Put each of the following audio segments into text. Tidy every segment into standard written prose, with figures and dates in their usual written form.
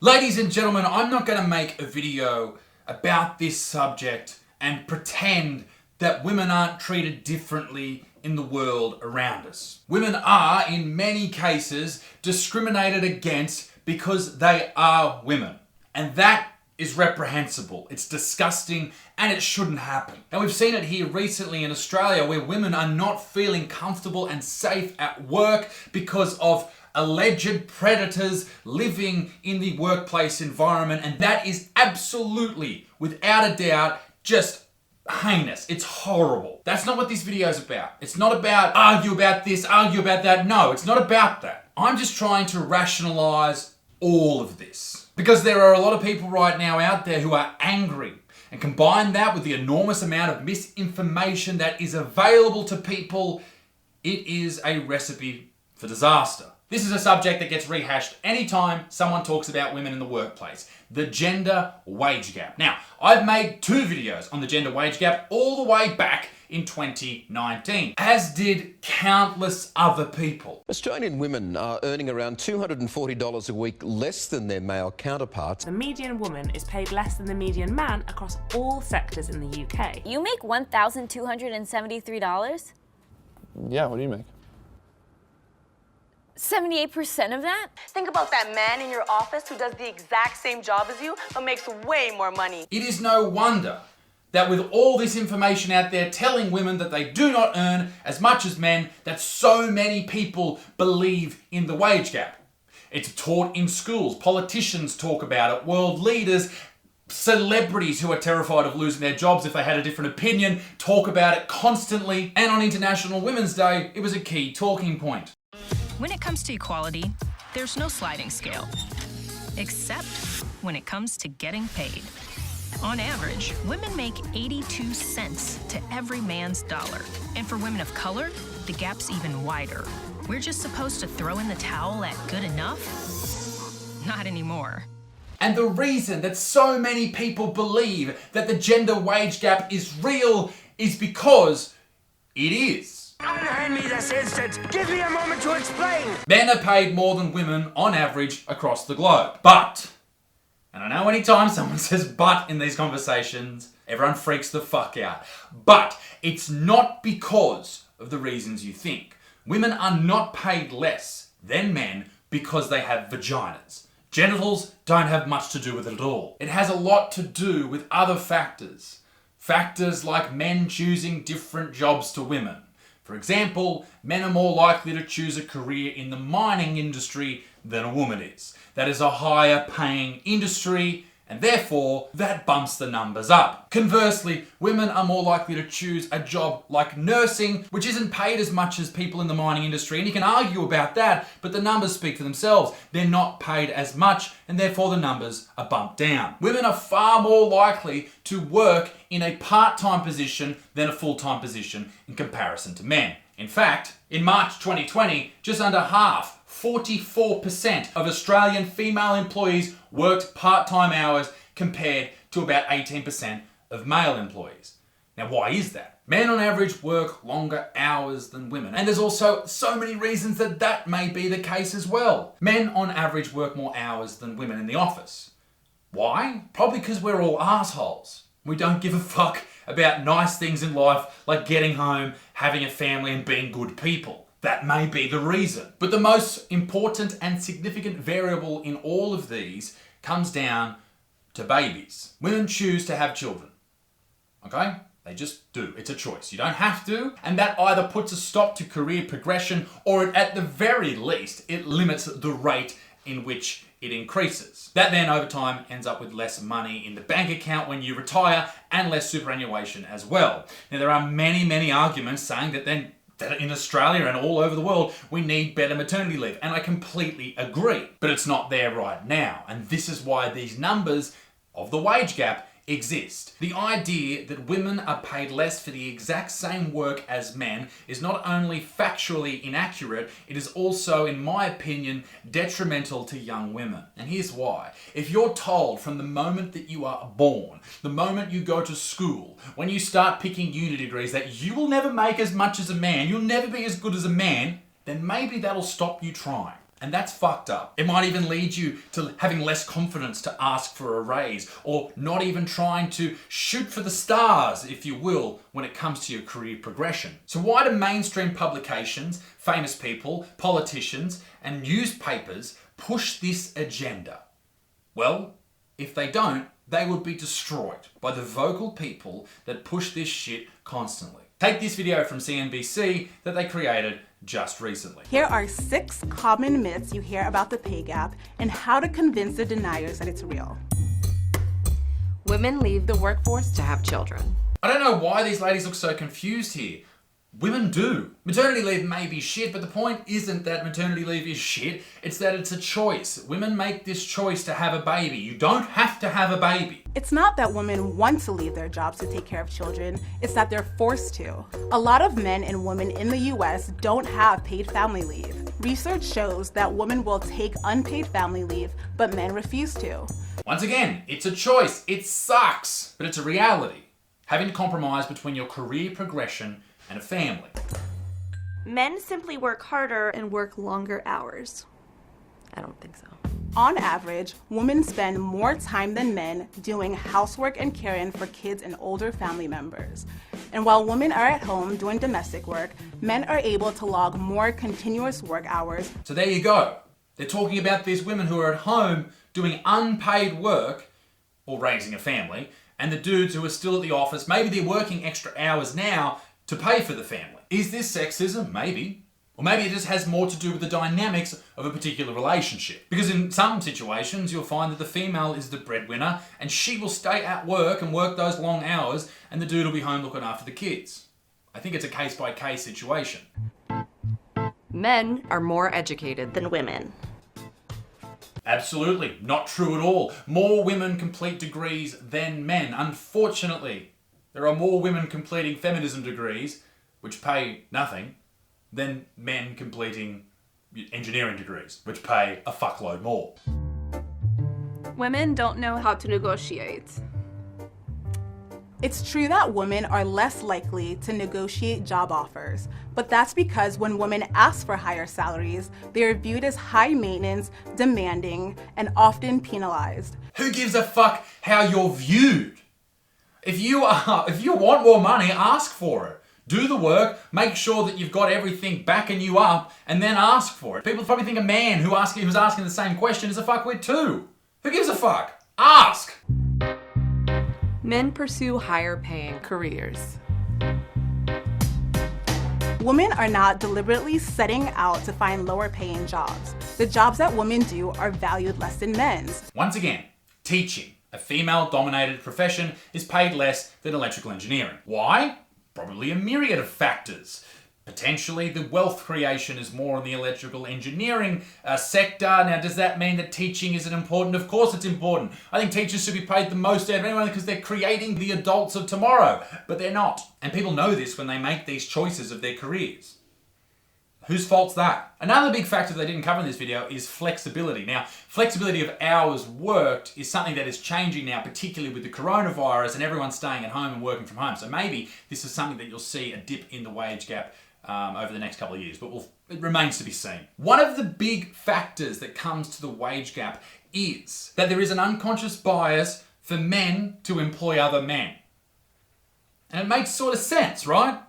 Ladies and gentlemen, I'm not going to make a video about this subject and pretend that women aren't treated differently in the world around us. Women are, in many cases, discriminated against because they are women. And that is reprehensible. It's disgusting and it shouldn't happen. And we've seen it here recently in Australia where women are not feeling comfortable and safe at work because of alleged predators living in the workplace environment, and that is absolutely, without a doubt, just heinous. It's horrible. That's not what this video is about. It's not about argue about this, argue about that. No, it's not about that. I'm just trying to rationalize all of this because there are a lot of people right now out there who are angry, and combine that with the enormous amount of misinformation that is available to people, it is a recipe for disaster. This is a subject that gets rehashed anytime someone talks about women in the workplace. The gender wage gap. Now, I've made 2 videos on the gender wage gap all the way back in 2019, as did countless other people. Australian women are earning around $240 a week less than their male counterparts. The median woman is paid less than the median man across all sectors in the UK. You make $1,273? Yeah, what do you make? 78% of that? Think about that man in your office who does the exact same job as you, but makes way more money. It is no wonder that with all this information out there telling women that they do not earn as much as men, that so many people believe in the wage gap. It's taught in schools, politicians talk about it, world leaders, celebrities who are terrified of losing their jobs if they had a different opinion talk about it constantly, and on International Women's Day, it was a key talking point. When it comes to equality, there's no sliding scale, except when it comes to getting paid. On average, women make 82 cents to every man's dollar. And for women of color, the gap's even wider. We're just supposed to throw in the towel at good enough? Not anymore. And the reason that so many people believe that the gender wage gap is real is because it is. Unhand me this instant! Give me a moment to explain! Men are paid more than women on average across the globe. But, and I know anytime someone says but in these conversations, everyone freaks the fuck out. But it's not because of the reasons you think. Women are not paid less than men because they have vaginas. Genitals don't have much to do with it at all. It has a lot to do with other factors. Factors like men choosing different jobs to women. For example, men are more likely to choose a career in the mining industry than a woman is. That is a higher paying industry, and therefore that bumps the numbers up. Conversely, women are more likely to choose a job like nursing, which isn't paid as much as people in the mining industry, and you can argue about that, but the numbers speak for themselves. They're not paid as much, and therefore the numbers are bumped down. Women are far more likely to work in a part-time position than a full-time position in comparison to men. In fact, in March 2020, just under half, 44% of Australian female employees worked part-time hours compared to about 18% of male employees. Now, why is that? Men on average work longer hours than women. And there's also so many reasons that that may be the case as well. Men on average work more hours than women in the office. Why? Probably because we're all assholes. We don't give a fuck about nice things in life like getting home, having a family and being good people. That may be the reason. But the most important and significant variable in all of these comes down to babies. Women choose to have children. Okay? They just do. It's a choice. You don't have to. And that either puts a stop to career progression or at the very least, it limits the rate in which it increases. That then over time ends up with less money in the bank account when you retire and less superannuation as well. Now there are many arguments saying that in Australia and all over the world, we need better maternity leave. And I completely agree. But it's not there right now. And this is why these numbers of the wage gap exist. The idea that women are paid less for the exact same work as men is not only factually inaccurate, it is also, in my opinion, detrimental to young women. And here's why. If you're told from the moment that you are born, the moment you go to school, when you start picking uni degrees that you will never make as much as a man, you'll never be as good as a man, then maybe that'll stop you trying. And that's fucked up. It might even lead you to having less confidence to ask for a raise, or not even trying to shoot for the stars, if you will, when it comes to your career progression. So why do mainstream publications, famous people, politicians, and newspapers push this agenda? Well, if they don't, they would be destroyed by the vocal people that push this shit constantly. Take this video from CNBC that they created just recently. Here are 6 common myths you hear about the pay gap and how to convince the deniers that it's real. Women leave the workforce to have children. I don't know why these ladies look so confused here. Women do. Maternity leave may be shit, but the point isn't that maternity leave is shit, it's that it's a choice. Women make this choice to have a baby. You don't have to have a baby. It's not that women want to leave their jobs to take care of children, it's that they're forced to. A lot of men and women in the US don't have paid family leave. Research shows that women will take unpaid family leave, but men refuse to. Once again, it's a choice. It sucks, but it's a reality. Having to compromise between your career progression and a family. Men simply work harder and work longer hours. I don't think so. On average, women spend more time than men doing housework and caring for kids and older family members. And while women are at home doing domestic work, men are able to log more continuous work hours. So there you go. They're talking about these women who are at home doing unpaid work or raising a family, and the dudes who are still at the office, maybe they're working extra hours now to pay for the family. Is this sexism? Maybe. Or maybe it just has more to do with the dynamics of a particular relationship. Because in some situations, you'll find that the female is the breadwinner and she will stay at work and work those long hours and the dude will be home looking after the kids. I think it's a case-by-case situation. Men are more educated than women. Absolutely. Not true at all. More women complete degrees than men. Unfortunately, there are more women completing feminism degrees, which pay nothing, than men completing engineering degrees, which pay a fuckload more. Women don't know how to negotiate. It's true that women are less likely to negotiate job offers, but that's because when women ask for higher salaries, they are viewed as high maintenance, demanding, and often penalized. Who gives a fuck how you're viewed? If you want more money, ask for it. Do the work, make sure that you've got everything backing you up, and then ask for it. People probably think a man who's asking the same question is a fuckwit too. Who gives a fuck? Ask! Men pursue higher paying careers. Women are not deliberately setting out to find lower paying jobs. The jobs that women do are valued less than men's. Once again, teaching, a female-dominated profession, is paid less than electrical engineering. Why? Probably a myriad of factors. Potentially, the wealth creation is more in the electrical engineering sector. Now, does that mean that teaching isn't important? Of course it's important. I think teachers should be paid the most out of anyone because they're creating the adults of tomorrow. But they're not. And people know this when they make these choices of their careers. Whose fault's that? Another big factor they didn't cover in this video is flexibility. Now, flexibility of hours worked is something that is changing now, particularly with the coronavirus and everyone staying at home and working from home. So maybe this is something that you'll see a dip in the wage gap over the next couple of years, but it remains to be seen. One of the big factors that comes to the wage gap is that there is an unconscious bias for men to employ other men. And it makes sort of sense, right?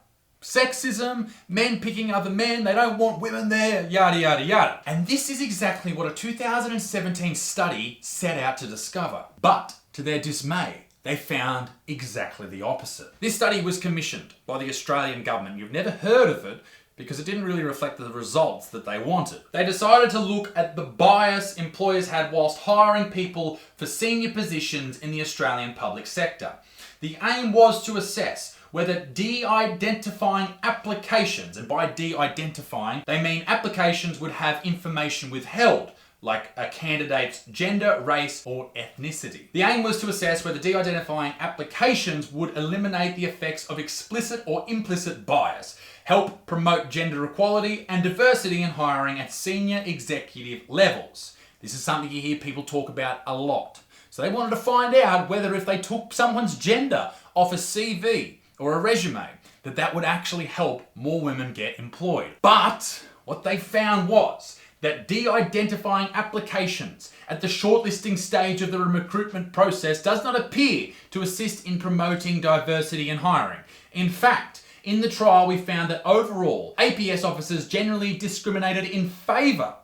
Sexism, men picking other men, they don't want women there, yada, yada, yada. And this is exactly what a 2017 study set out to discover. But, to their dismay, they found exactly the opposite. This study was commissioned by the Australian government. You've never heard of it because it didn't really reflect the results that they wanted. They decided to look at the bias employers had whilst hiring people for senior positions in the Australian public sector. The aim was to assess whether de-identifying applications, and by de-identifying, they mean applications would have information withheld, like a candidate's gender, race, or ethnicity. The aim was to assess whether de-identifying applications would eliminate the effects of explicit or implicit bias, help promote gender equality and diversity in hiring at senior executive levels. This is something you hear people talk about a lot. So they wanted to find out whether if they took someone's gender off a CV or a resume, that would actually help more women get employed. But what they found was that de-identifying applications at the shortlisting stage of the recruitment process does not appear to assist in promoting diversity in hiring. In fact, in the trial we found that overall, APS officers generally discriminated in favour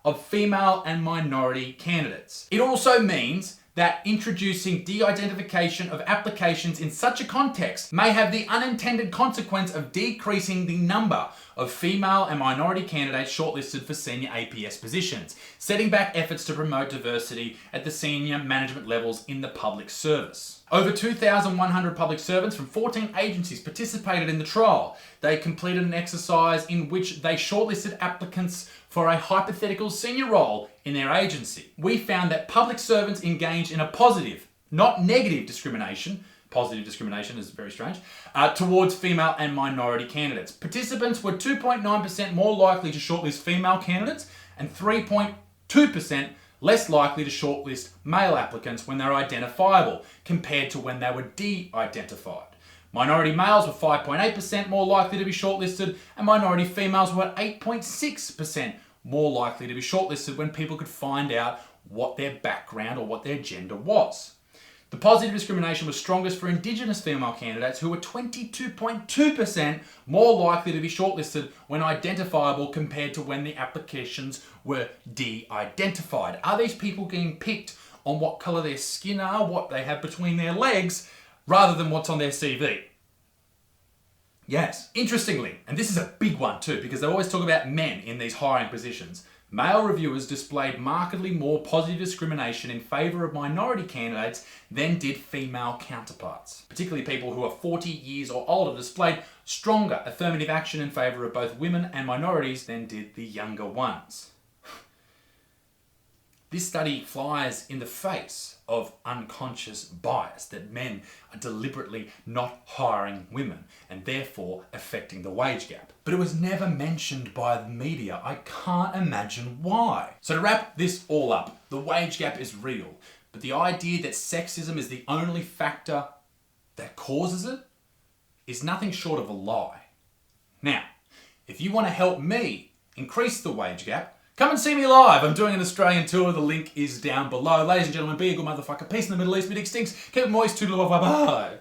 of female and minority candidates. It also means that introducing de-identification of applications in such a context may have the unintended consequence of decreasing the number of female and minority candidates shortlisted for senior APS positions, setting back efforts to promote diversity at the senior management levels in the public service. Over 2,100 public servants from 14 agencies participated in the trial. They completed an exercise in which they shortlisted applicants for a hypothetical senior role in their agency. We found that public servants engaged in a positive, not negative discrimination, positive discrimination is very strange, towards female and minority candidates. Participants were 2.9% more likely to shortlist female candidates and 3.2% less likely to shortlist male applicants when they're identifiable compared to when they were de-identified. Minority males were 5.8% more likely to be shortlisted, and minority females were 8.6% more likely to be shortlisted when people could find out what their background or what their gender was. The positive discrimination was strongest for Indigenous female candidates, who were 22.2% more likely to be shortlisted when identifiable compared to when the applications were de-identified. Are these people getting picked on what colour their skin are, what they have between their legs, rather than what's on their CV? Yes. Interestingly, and this is a big one too, because they always talk about men in these hiring positions, male reviewers displayed markedly more positive discrimination in favour of minority candidates than did female counterparts. Particularly people who are 40 years or older displayed stronger affirmative action in favour of both women and minorities than did the younger ones. This study flies in the face of unconscious bias that men are deliberately not hiring women and therefore affecting the wage gap. But it was never mentioned by the media. I can't imagine why. So to wrap this all up, the wage gap is real, but the idea that sexism is the only factor that causes it is nothing short of a lie. Now, if you want to help me increase the wage gap, come and see me live. I'm doing an Australian tour. The link is down below. Ladies and gentlemen, be a good motherfucker. Peace in the Middle East. Bit extinct. Keep it moist. Toodle. Bye bye.